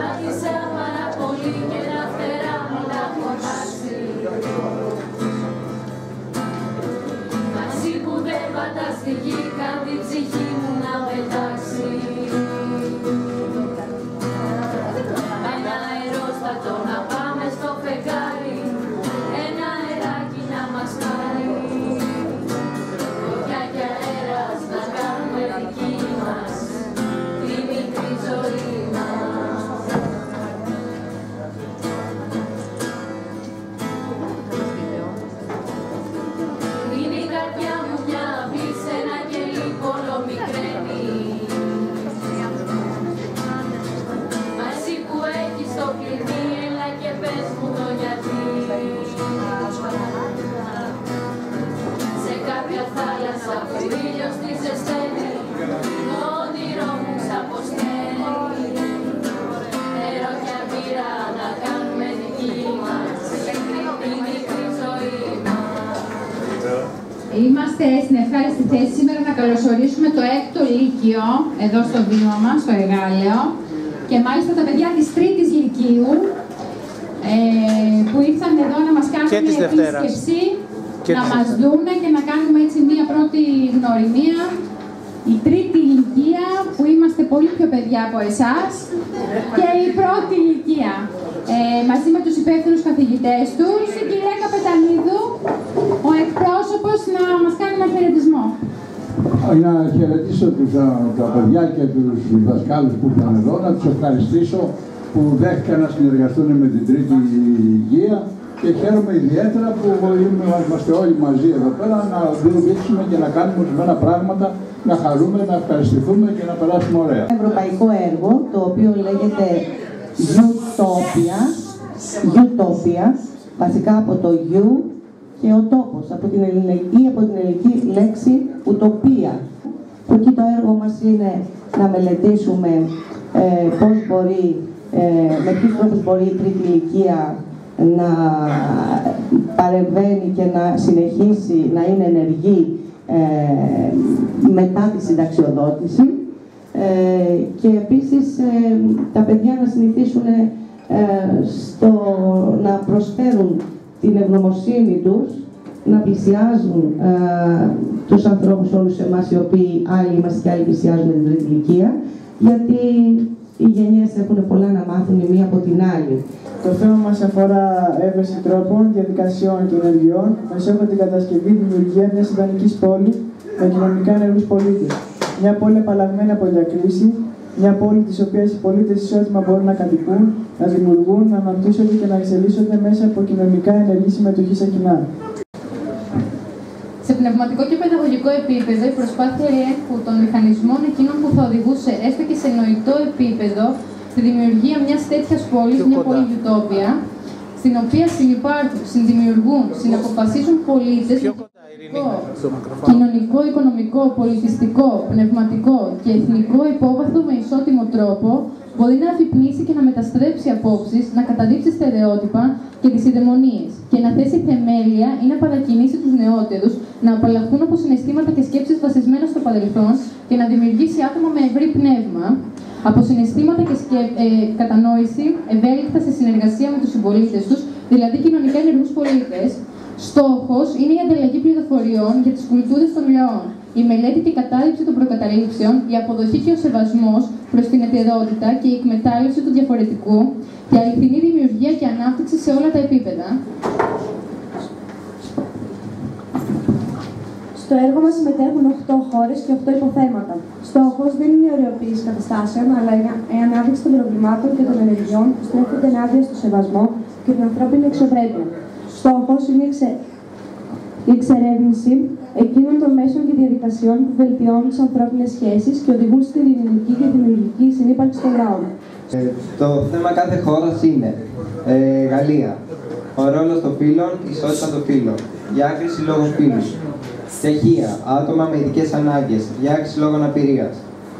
Άρχισα πάρα πολύ και τα φτερά μου τα έχω χάσει. Μαζί που δεν φανταστική κάνει την ψυχή μου να πετάξει. Ένα αερόστατο να πάμε στο φεγγάρι, ένα αεράκι να μας πάρει. Φωτιά και αέρας να κάνουμε δική μας τη μικρή ζωή μας. Είναι η καρδιά μου μια αυλή σε ένα κελί πολλομικραίνει. Μαζί που έχεις το κλειδί, έλα και πες μου το γιατί. Σε κάποια θάλασσα που ήλιος τη ζεσταίνει, το όνειρό μου ξαποσταίνει. Νερό και μπύρα να κάνουμε δική μας τη μικρή ζωή μας. Είμαστε στην ευχάριστη θέση σήμερα να καλωσορίσουμε το 6ο Λύκειο εδώ στο βήμα μας, στο Εγάλεο, και μάλιστα τα παιδιά της 3ης Λυκείου που ήρθαν εδώ να μας κάνουν μια επίσκεψη, να μας δούνε και να κάνουμε έτσι μια πρώτη γνωριμία. Η 3η Λυκεία που είμαστε πολύ πιο παιδιά από εσάς και η 1η Λυκεία. Μαζί με τους υπεύθυνους καθηγητές τους, η κυρία Καπετανίδου, ο εκπρόσωπος, να μας κάνει ένα χαιρετισμό. Να χαιρετήσω τα παιδιά και τους δασκάλους που ήρθαν εδώ, να τους ευχαριστήσω που δέχτηκαν να συνεργαστούν με την 3η Λυκεία και χαίρομαι ιδιαίτερα που είμαστε όλοι μαζί εδώ πέρα να δουλέψουμε και να κάνουμε ορισμένα πράγματα, να χαρούμε, να ευχαριστηθούμε και να περάσουμε ωραία. Ευρωπαϊκό έργο, το οποίο λέγεται Utopia, βασικά από το U και ο τόπος, από την ελληνική λέξη ουτοπία. Εκεί το έργο μας είναι να μελετήσουμε πώς μπορεί, με ποιους τρόπους μπορεί η 3η Λυκεία να παρεμβαίνει και να συνεχίσει να είναι ενεργή μετά τη συνταξιοδότηση, και επίσης τα παιδιά να συνηθίσουν να προσφέρουν την ευγνωμοσύνη τους, να πλησιάζουν τους ανθρώπους όλους εμάς οι οποίοι άλλοι είμαστε και άλλοι πλησιάζουν την 3η Λυκεία, γιατί οι γενιές έχουν πολλά να μάθουν η μία από την άλλη. Το θέμα μας αφορά έβρεση τρόπων, διαδικασιών και ενεργειών με στόχο την κατασκευή δημιουργία μιας ιδανικής πόλης με κοινωνικά ενεργούς πολίτες. Μια πόλη απαλλαγμένη από διακρίση, μια πόλη της οποίας οι πολίτες ισότιμα μπορούν να κατοικούν, να δημιουργούν, να αναπτύσσονται και να εξελίσσονται μέσα από κοινωνικά ενεργή συμμετοχή σε κοινά. Σε πνευματικό και παιδαγωγικό επίπεδο, η προσπάθεια ελέγχου των μηχανισμών εκείνων που θα οδηγούσε έστω και σε νοητό επίπεδο στη δημιουργία μιας τέτοιας πόλης, μια πόλη Utopia, στην οποία συνυπάρχουν, συνδημιουργούν, συναποφασίζουν πολίτες κοινωνικό, οικονομικό, πολιτιστικό, πνευματικό και εθνικό υπόβαθρο με ισότιμο τρόπο, μπορεί να αφυπνίσει και να μεταστρέψει απόψεις, να καταδείξει στερεότυπα και τις ιδαιμονίες και να θέσει θεμέλια ή να παρακινήσει τους νεότερους να απαλλαχθούν από συναισθήματα και σκέψεις βασισμένα στο παρελθόν και να δημιουργήσει άτομα με ευρύ πνεύμα, από συναισθήματα και κατανόηση ευέλικτα σε συνεργασία με τους συμπολίτες τους, δηλαδή κοινωνικά ενεργούς πολίτες. Στόχος είναι η ανταλλαγή πληροφοριών για τις κουλτούρες των λαών, η μελέτη και κατάληψη των προκαταλήψεων, η αποδοχή και ο σεβασμός προς την εταιρότητα και η εκμετάλλευση του διαφορετικού, η αληθινή δημιουργία και ανάπτυξη σε όλα τα επίπεδα. Στο έργο μας συμμετέχουν 8 χώρες και 8 υποθέματα. Στόχος δεν είναι η οριοποίηση καταστάσεων, αλλά η ανάδειξη των προβλημάτων και των ενεργειών που στρέφονται ενάντια στο σεβασμό και την ανθρώπινη εξωπρέπεια. Στόχος είναι η εξερεύνηση εκείνων των μέσων και διαδικασιών που βελτιώνουν τις ανθρώπινες σχέσεις και οδηγούν στην ειρηνική και δημιουργική συνύπαρξη των λαών. Το θέμα κάθε χώρας είναι Γαλλία. Ο ρόλος των φύλων, ισότητα των φύλων. Διάκριση λόγω φύλου. Τσεχία. Άτομα με ειδικές ανάγκες. Διάκριση λόγω αναπηρίας.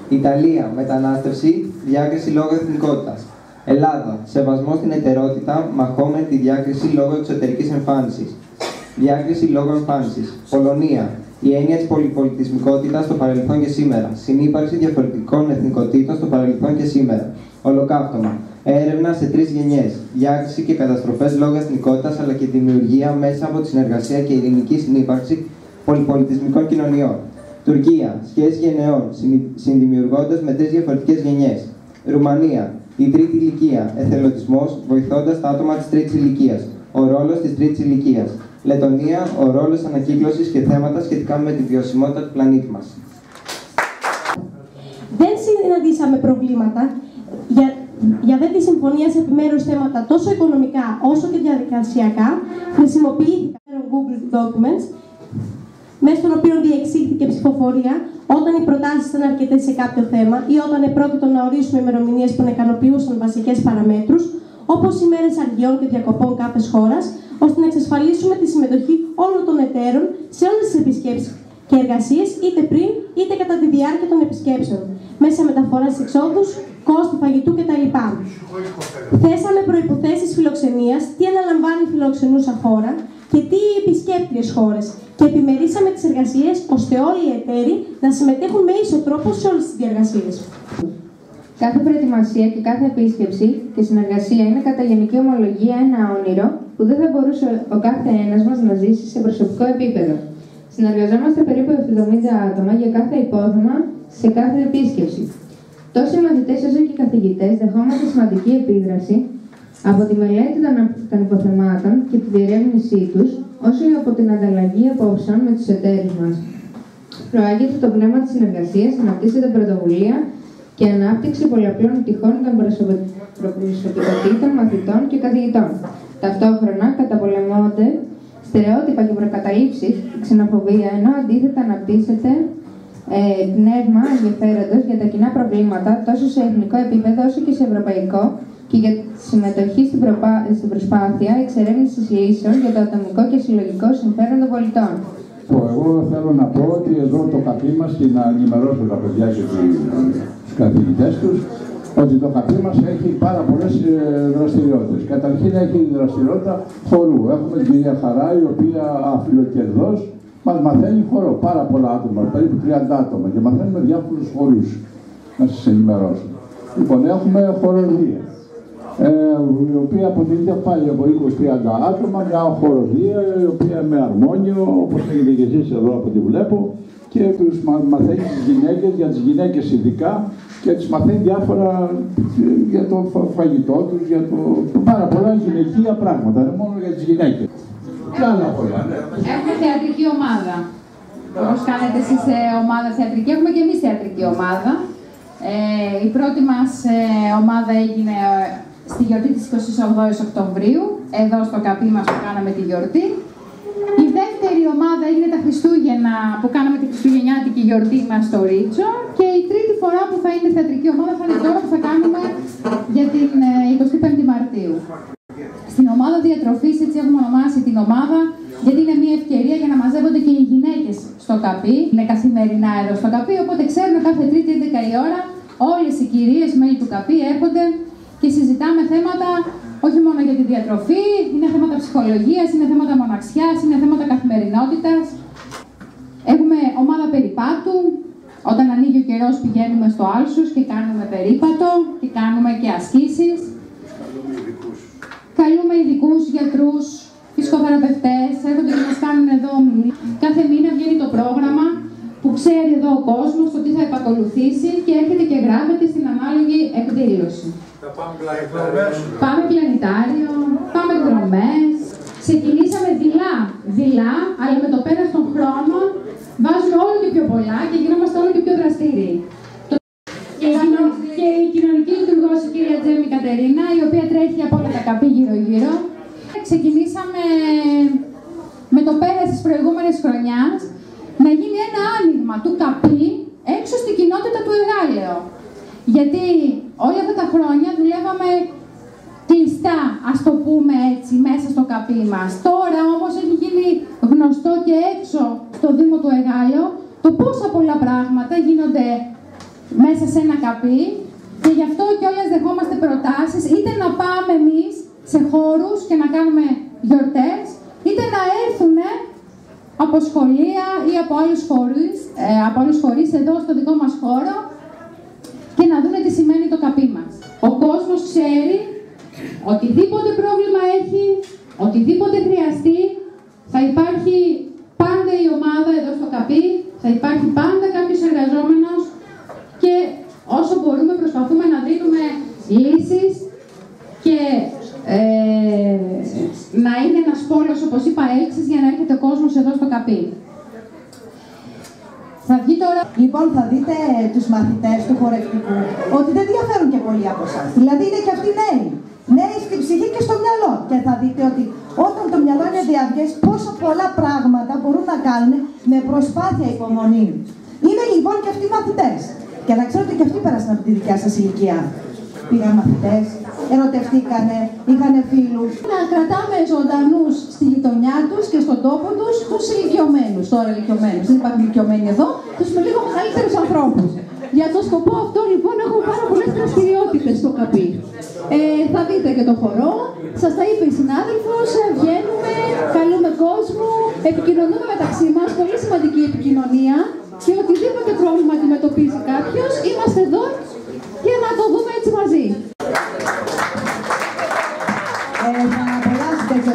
Ιταλία. Μετανάστευση. Διάκριση λόγω εθνικότητας. Ελλάδα. Σεβασμό στην εταιρότητα, μαχόμενη τη διάκριση λόγω εξωτερικής εμφάνισης. Διάκριση λόγω εμφάνισης. Πολωνία. Η έννοια της πολυπολιτισμικότητας στο παρελθόν και σήμερα. Συνύπαρξη διαφορετικών εθνικοτήτων στο παρελθόν και σήμερα. Ολοκαύτωμα. Έρευνα σε 3 γενιές. Διάκριση και καταστροφές λόγω εθνικότητας αλλά και δημιουργία μέσα από τη συνεργασία και ειρηνική συνύπαρξη πολυπολιτισμικών κοινωνιών. Τουρκία. Σχέση γενεών, συνδημιουργώντας με 3 διαφορετικές γενιές. Ρουμανία. Η τρίτη ηλικία. Εθελοντισμός, βοηθώντας τα άτομα της τρίτης ηλικίας. Ο ρόλος της τρίτης ηλικίας. Λετωνία. Ο ρόλος ανακύκλωσης και θέματα σχετικά με τη βιωσιμότητα του πλανήτη μας. Δεν συναντήσαμε προβλήματα για δε τη συμφωνία σε επιμέρους θέματα τόσο οικονομικά όσο και διαδικασιακά. Χρησιμοποιήθηκαν Google Documents, μέσα στον οποίο διεξήχθηκε ψηφοφορία όταν οι προτάσεις ήταν αρκετές σε κάποιο θέμα ή όταν επρόκειτο να ορίσουμε ημερομηνίες που να ικανοποιούσαν βασικές παραμέτρους, όπως οι μέρες αργιών και διακοπών κάθε χώρας, ώστε να εξασφαλίσουμε τη συμμετοχή όλων των εταίρων σε όλες τις επισκέψεις και εργασίες, είτε πριν είτε κατά τη διάρκεια των επισκέψεων, μέσα μεταφοράς εξόδους, κόστη φαγητού κτλ. Θέσαμε προϋποθέσεις φιλοξενίας, τι αναλαμβάνει η φιλοξενούσα χώρα και τι οι επισκέπτριες χώρες, και επιμερίσαμε τις εργασίες ώστε όλοι οι εταίροι να συμμετέχουν με ίσο τρόπο σε όλες τις διεργασίες. Κάθε προετοιμασία και κάθε επίσκεψη και συνεργασία είναι κατά γενική ομολογία ένα όνειρο που δεν θα μπορούσε ο κάθε ένας μας να ζήσει σε προσωπικό επίπεδο. Συνεργαζόμαστε περίπου 70 άτομα για κάθε υπόθεμα σε κάθε επίσκεψη. Τόσο οι μαθητές όσο και οι καθηγητές δεχόμαστε σημαντική επίδραση από τη μελέτη των υποθεμάτων και τη διερεύνησή τους, όσο και από την ανταλλαγή απόψεων με τους εταίρους μας. Προάγεται το πνεύμα της συνεργασίας, αναπτύσσεται πρωτοβουλία και ανάπτυξη πολλαπλών τυχών των προσωπικότητων μαθητών και καθηγητών. Ταυτόχρονα καταπολεμώνται στερεότυπα και προκαταλήψεις, ξενοφοβία, ενώ αντίθετα αναπτύσσεται πνεύμα ενδιαφέροντος για τα κοινά προβλήματα τόσο σε εθνικό επίπεδο όσο και σε ευρωπαϊκό και για τη συμμετοχή στην προσπάθεια εξερεύνησης λύσεων για το ατομικό και συλλογικό συμφέρον των πολιτών. Εγώ θέλω να πω ότι εδώ το καπί μας, και να ενημερώσω τα παιδιά και τους καθηγητές τους, ότι το καπί μας έχει πάρα πολλές δραστηριότητες. Καταρχήν έχει δραστηριότητα χορού. Έχουμε την κυρία Χαρά, η οποία αφιλοκερδός μας μαθαίνει χορό. Πάρα πολλά άτομα, περίπου 30 άτομα, και μαθαίνουμε διάφορους χορούς. Να σας ενημερώσω. Λοιπόν, έχουμε χοροδία, η οποία αποτελείται πάλι από 20-30 άτομα, μια χοροδία η οποία με αρμόνιο, όπως έχετε και εσείς εδώ από ό,τι βλέπω, και τους μαθαίνει τις γυναίκες, για τις γυναίκες ειδικά, και τις μαθαίνει διάφορα για το φαγητό τους, για πάρα πολλά γυναικεία πράγματα, δεν μόνο για τις γυναίκες. Και άλλα πολλά, ναι. Έχουμε θεατρική ομάδα. Όπως κάνετε εσείς ομάδα θεατρική, έχουμε και εμείς θεατρική ομάδα. Η πρώτη μας ομάδα έγινε στη γιορτή της 28ης Οκτωβρίου, εδώ στο καπί μας που κάναμε τη γιορτή. Η δεύτερη ομάδα έγινε τα Χριστούγεννα, που κάναμε τη χριστουγεννιάτικη γιορτή μας στο Ρίτσο. Και η τρίτη φορά που θα είναι θεατρική ομάδα θα είναι τώρα που θα κάνουμε για την 25η Μαρτίου. Στην ομάδα διατροφής, έτσι έχουμε ονομάσει την ομάδα, γιατί είναι μια ευκαιρία για να μαζεύονται και οι γυναίκες στο καπί. Είναι καθημερινά εδώ στο καπί, οπότε ξέρουμε κάθε Τρίτη 11 η ώρα όλες οι κυρίες μέλη του καπί έρχονται και συζητάμε θέματα όχι μόνο για τη διατροφή, είναι θέματα ψυχολογίας, είναι θέματα μοναξιάς, είναι θέματα καθημερινότητας. Έχουμε ομάδα περιπάτου. Όταν ανοίγει ο καιρός πηγαίνουμε στο Άλσους και κάνουμε περίπατο και κάνουμε και ασκήσεις. Καλούμε ειδικούς γιατρούς, φυσικοθεραπευτές, έρχονται και μας κάνουν εδώ ομιλίες. Κάθε μήνα βγαίνει το πρόγραμμα που ξέρει εδώ ο κόσμος το τι θα επακολουθήσει και έρχεται και γράφεται στην ανάλογη εκδήλωση. Πάμε πλανητάριο, πάμε εκδρομές. Ξεκινήσαμε δειλά, αλλά με το πέρας των χρόνων βάζουμε όλο και πιο πολλά και γινόμαστε όλο και πιο δραστήριοι. Και η κοινωνική λειτουργός, η κυρία Τζέμι Κατερίνα, η οποία τρέχει από όλα τα καπί γύρω-γύρω. Ξεκινήσαμε με το πέρας της προηγούμενης χρονιάς να γίνει ένα άνοιγμα του καπί έξω στην κοινότητα του Εγάλεο. Γιατί όλα αυτά τα χρόνια δουλεύαμε κλειστά, ας το πούμε έτσι, μέσα στο καπί μας. Τώρα όμως έχει γίνει γνωστό και έξω στο Δήμο του Εγάλεο το πόσα πολλά πράγματα γίνονται μέσα σε ένα καπί, και γι' αυτό κιόλας δεχόμαστε προτάσεις είτε να πάμε εμείς σε χώρους και να κάνουμε γιορτές, είτε να έρθουν από σχολεία ή από άλλους φορείς εδώ στο δικό μας χώρο και να δούνε τι σημαίνει το καπί μας. Ο κόσμος ξέρει οτιδήποτε πρόβλημα έχει, οτιδήποτε χρειαστεί, θα υπάρχει πάντα η ομάδα εδώ στο καπί, θα υπάρχει πάντα κάποιος εργαζόμενος και όσο μπορούμε προσπαθούμε να δίνουμε λύσεις και να είναι ένας πόλος, όπως είπα, έλξης για να έρχεται ο κόσμος εδώ στο καπί. Θα βγει τώρα... Λοιπόν, θα δείτε τους μαθητές του χορευτικού ότι δεν διαφέρουν και πολύ από εσάς. Δηλαδή είναι και αυτοί νέοι. Νέοι στην ψυχή και στο μυαλό. Και θα δείτε ότι όταν το μυαλό είναι διαυγές, πόσο πολλά πράγματα μπορούν να κάνουν με προσπάθεια, υπομονή. Είναι λοιπόν και αυτοί μαθητές. Και να ξέρετε ότι και αυτοί πέρασαν από τη δικιά σας ηλικία. Πήγαν μαθητές, ερωτευτήκανε, είχαν φίλους. Να κρατάμε ζωντανούς στη γειτονιά τους και στον τόπο τους τους ηλικιωμένους. Τώρα ηλικιωμένους, δεν υπάρχουν ηλικιωμένοι εδώ, τους με λίγο μεγαλύτερους ανθρώπους. Για το σκοπό αυτό λοιπόν έχουμε πάρα πολλές δραστηριότητες στο καπί. Θα δείτε και το χορό, σας τα είπε η συνάδελφος, βγαίνουμε, καλούμε κόσμο, επικοινωνούμε μεταξύ μας, πολύ σημαντική επικοινωνία και οτιδήποτε πρόβλημα αντιμετωπίζει κάποιος, είμαστε εδώ για να το δούμε έτσι μαζί. Θα απολαύσετε και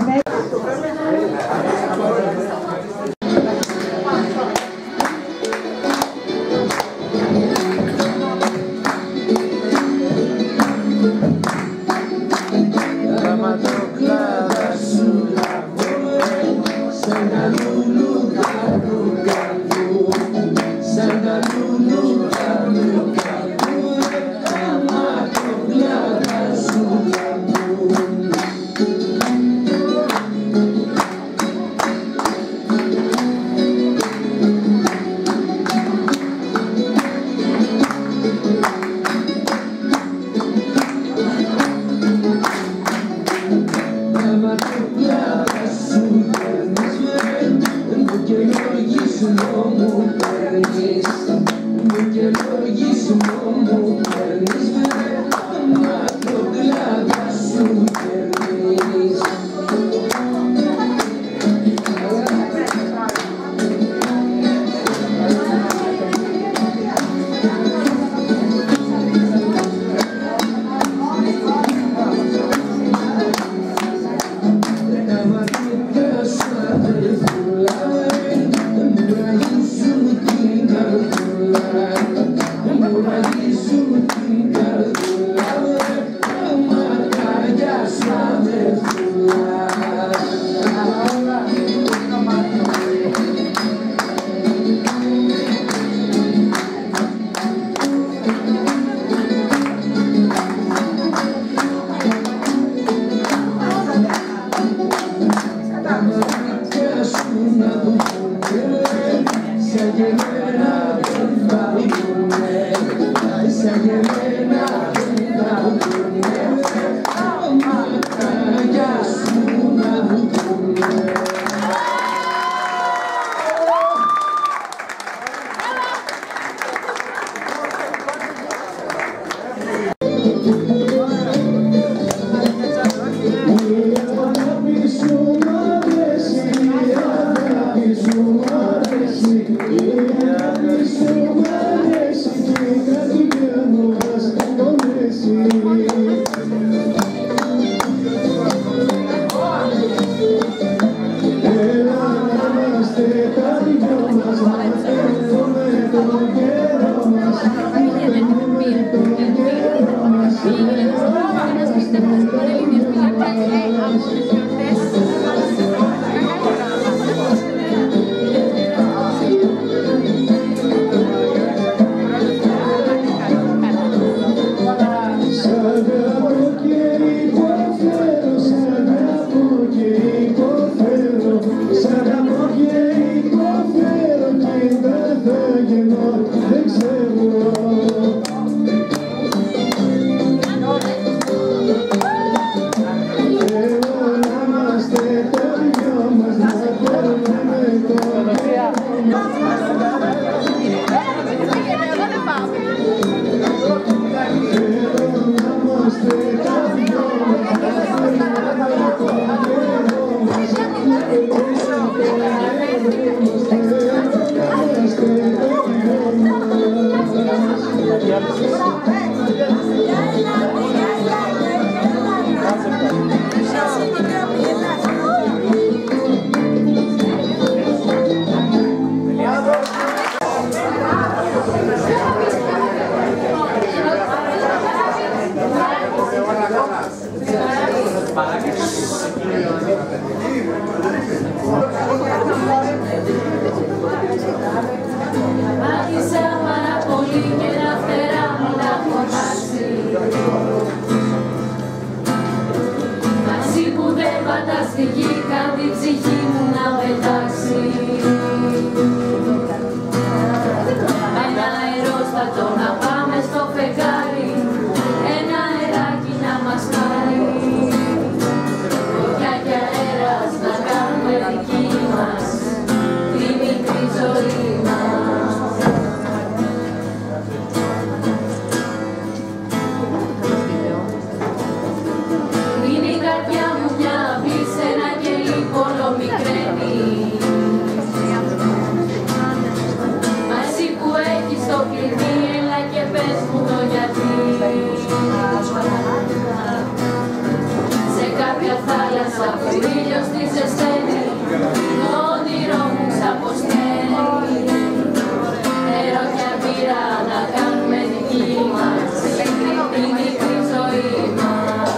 Άρχισα πάρα πολύ και τα φτερά μου να χωράσει. Μαζί που δεν φανταστική καν την ψυχή μου να πετάξει. Ένα αερόστατο να πάμε στο φεγγάρι, ένα αεράκι να μας πάρει. Φωτιά και αέρας να κάνουμε δική μας τη μικρή ζωή μας. Είναι η καρδιά μου μια αυγή σε ένα κελί πόλο μικραίνει. Μα εσύ που έχεις το κλειδί, έλα και πες μου το γιατί. Σε κάποια θάλασσα που ήλιος τη ζεσταίνει, το όνειρό μου ξαποσταίνει. Νερό και μπύρα να κάνουμε δική μας τη μικρή ζωή μας.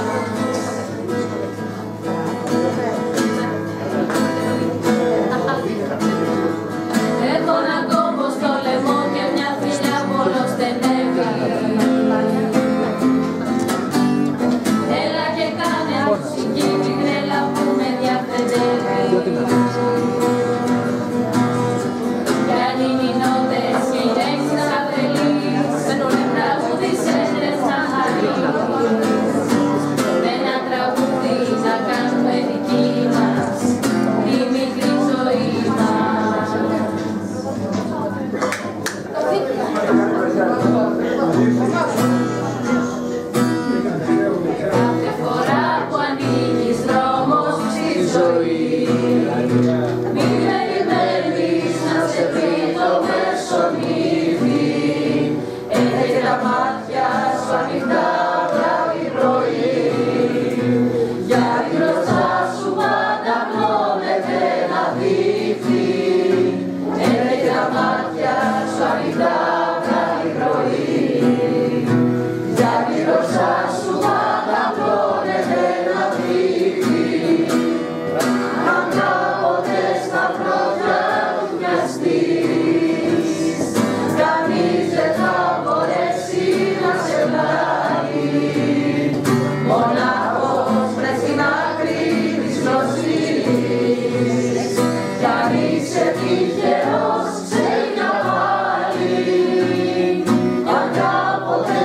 Έχω ένα κόμπο στο λαιμό και μια φιλιά πολλοστενεύει. Έλα και κάνε μουσική την τρέλα που με διαφεντεύει. Κι αν είναι οι νότες και οι λέξεις αφελείς, τραγούδισες λες να χαρείς. Με ένα τραγούδι να κάνουμε δική μας τη μικρή ζωή μας. Κάθε φορά που ανοίγεις δρόμος στη ζωή, μην περιμένεις να σε πει το μεσονύχι. Έχει τα μάτια σου ανοιχτά βράδυ πρωί, γιατί μπροστά σου πάντα πλώνεται ένα δίχτυ. Έχει τα μάτια σου ανοιχτά βράδυ πρωί, γιατί μπροστά σου πάντα πλώνεται ένα δίχτυ. Αν κάποτε στα βράδια του πιαστείς, κανείς δεν θα μπορέσει να σε βγάλει. Μονάχος βρες την άκρη της γνώσης, κι αν είσαι τυχερός σε μια πάλι. Αν κάποτε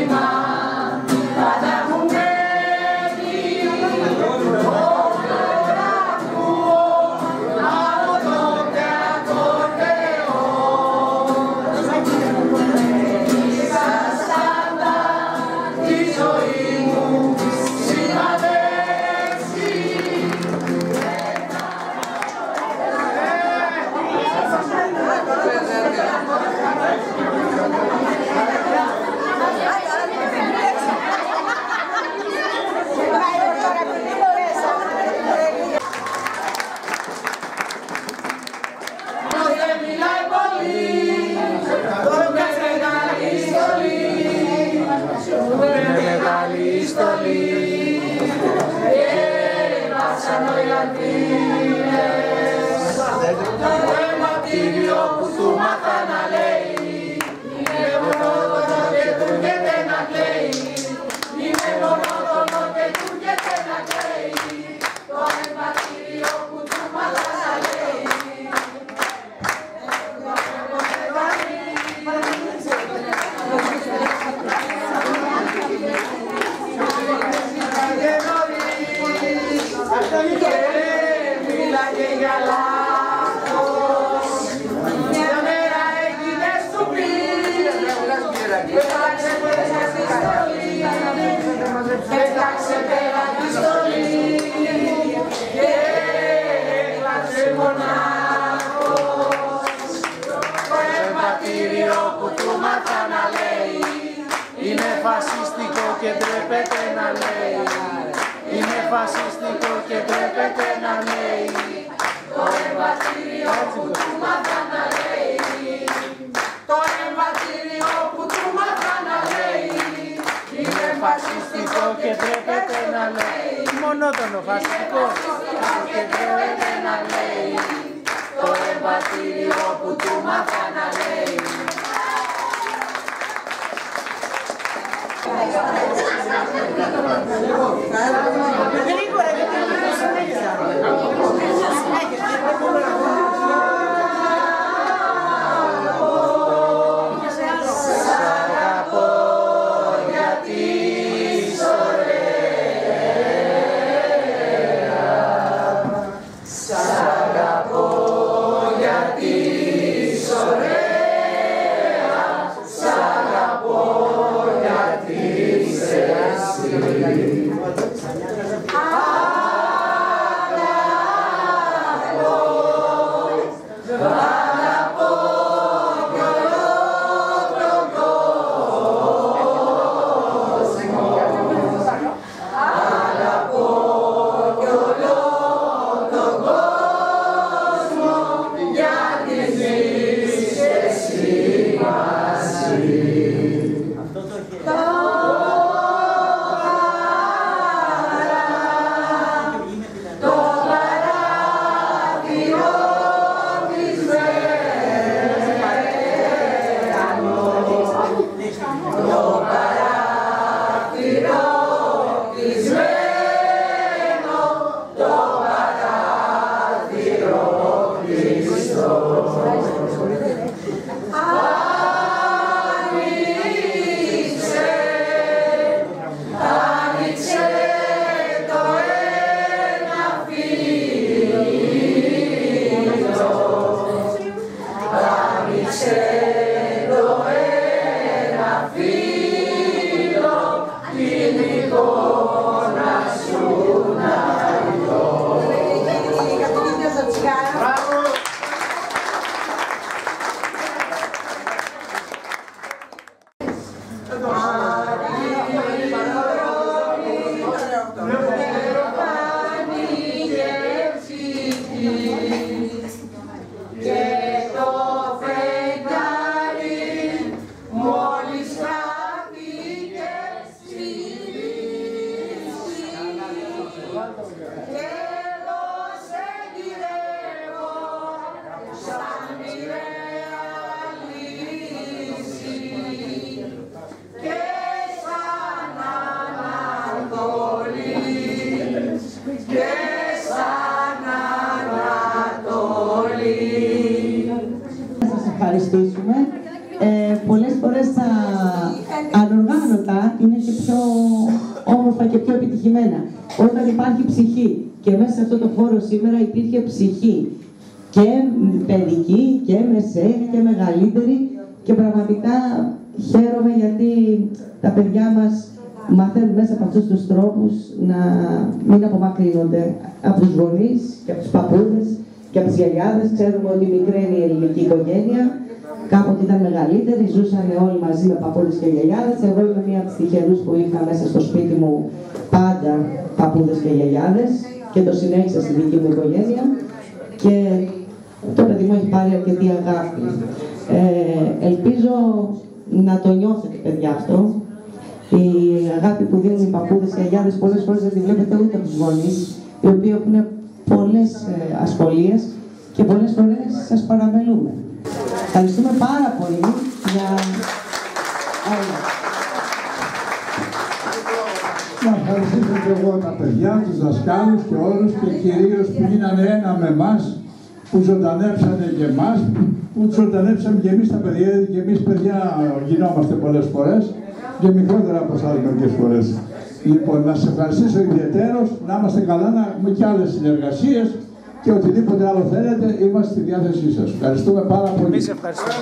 μήνυμα πάντα μου μένει. Τώρα ακούω από τότε ακορδεό. Ήσασταν τη ζωή μου σημαδέψει. Μεγάλη στολή και βάσαν οι αντίνες. Το εμβατήριο που του μάθα να λέει είναι μονότονο και του έρχεται να κλαίει. Είναι μονότονο και του έρχεται να κλαίει. Το εμβατήριο που του μάθα να λέει. Μίλαγε για λάθος. Μια μέρα έγινες του πεις. Πέταξε πέρα τη στολή. Πέταξε πέρα τη στολή. Και έκλαψε μονάχος. Το εμβατήριο που του μάθα να λέει είναι φασιστικό και ντρέπεται να λέει. Είναι φασιστικό και ντρέπεται να λέει. Το εμβατήριο που του μάθα να λέει. Το εμβατήριο που του μάθα να λέει. Είναι φασιστικό και ντρέπεται να λέει. Μονότονο φασιστικό και ντρέπεται να λέει. Το εμβατήριο που του μάθα να λέει. Άνοιξε ανοργάνωτα είναι και πιο όμορφα και πιο επιτυχημένα. Όταν υπάρχει ψυχή. Και μέσα σε αυτό το χώρο σήμερα υπήρχε ψυχή. Και παιδική και μεσαία και μεγαλύτερη. Και πραγματικά χαίρομαι γιατί τα παιδιά μας μαθαίνουν μέσα από αυτούς τους τρόπους να μην απομακρύνονται από τους γονείς και από τους παππούδες και από τις γιαγιάδες. Ξέρουμε ότι μικρή είναι η ελληνική οικογένεια. Κάποτε ήταν μεγαλύτερη, ζούσαν όλοι μαζί με παππούδες και γιαγιάδες. Εγώ είμαι μία από τις τυχερούς που είχα μέσα στο σπίτι μου πάντα παππούδες και γιαγιάδες και το συνέχισα στη δική μου οικογένεια. Και το παιδί μου έχει πάρει αρκετή αγάπη. Ελπίζω να το νιώθετε, παιδιά, αυτό. Η αγάπη που δίνουν οι παππούδες και οι γιαγιάδες πολλές φορές δεν τη βλέπετε ούτε από τους γονείς, οι οποίοι έχουν πολλές ασχολίες και πολλές φορές σας παραμελούμε. Ευχαριστούμε πάρα πολύ για όλα. Να ευχαριστήσω και εγώ τα παιδιά, τους δασκάλους και όλους και κυρίως που γίνανε ένα με εμάς, που ζωντανέψανε και εμάς, που ζωντανέψαμε και εμείς τα παιδιά, και εμείς παιδιά γινόμαστε πολλές φορές και μικρότερα από εσάς μερικές φορές. Λοιπόν, να σας ευχαριστήσω ιδιαιτέρως, να είμαστε καλά, να έχουμε και άλλες συνεργασίες και οτιδήποτε άλλο θέλετε, είμαστε στη διάθεσή σας. Ευχαριστούμε πάρα πολύ. Εμείς ευχαριστούμε.